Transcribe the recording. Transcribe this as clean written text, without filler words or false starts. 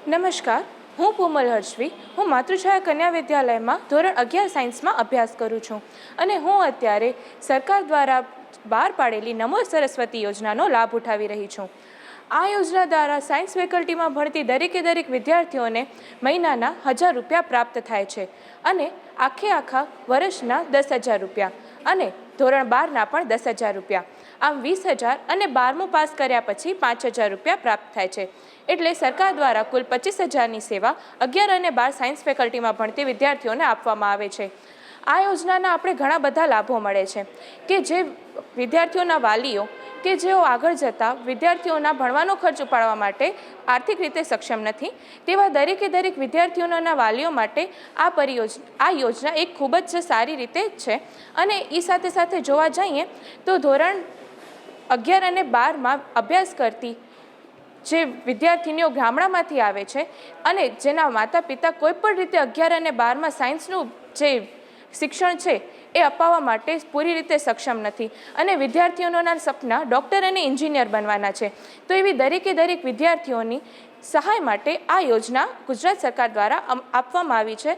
નમસ્કાર, હું પૂમલ હર્ષવી. હું માતૃછાયા કન્યા વિદ્યાલયમાં ધોરણ 11 સાયન્સમાં અભ્યાસ કરું છું અને હું અત્યારે સરકાર દ્વારા બહાર પાડેલી નમો સરસ્વતી યોજનાનો લાભ ઉઠાવી રહી છું. આ યોજના દ્વારા સાયન્સ ફેકલ્ટીમાં ભણતી દરેક વિદ્યાર્થીઓને મહિનાના 1000 રૂપિયા પ્રાપ્ત થાય છે અને આખા વર્ષના 10,000 રૂપિયા અને ધોરણ 12ના પણ 10,000 રૂપિયા. આમ 20,000 અને 12મું પાસ કર્યા પછી 5,000 રૂપિયા પ્રાપ્ત થાય છે. એટલે સરકાર દ્વારા કુલ 25,000ની સેવા 11 અને 12 સાયન્સ ફેકલ્ટીમાં ભણતી વિદ્યાર્થીઓને આપવામાં આવે છે. આ યોજનાના આપણે ઘણા બધા લાભો મળે છે કે જે વિદ્યાર્થીઓના વાલીઓ કે જેઓ આગળ જતાં વિદ્યાર્થીઓના ભણવાનો ખર્ચ ઉપાડવા માટે આર્થિક રીતે સક્ષમ નથી તેવા દરેક વિદ્યાર્થીઓના વાલીઓ માટે આ યોજના એક ખૂબ જ સારી રીતે છે. અને એ સાથે જોવા જઈએ તો ધોરણ 11 અને 12માં અભ્યાસ કરતી જે વિદ્યાર્થીનીઓ ગામડામાંથી આવે છે અને જેના માતા પિતા કોઈપણ રીતે 11 અને 12માં સાયન્સનું જે શિક્ષણ છે એ અપાવવા માટે પૂરી રીતે સક્ષમ નથી અને વિદ્યાર્થીઓના સપના ડૉક્ટર અને એન્જિનિયર બનવાના છે. તો એવી દરેક વિદ્યાર્થીઓની સહાય માટે આ યોજના ગુજરાત સરકાર દ્વારા આપવામાં આવી છે.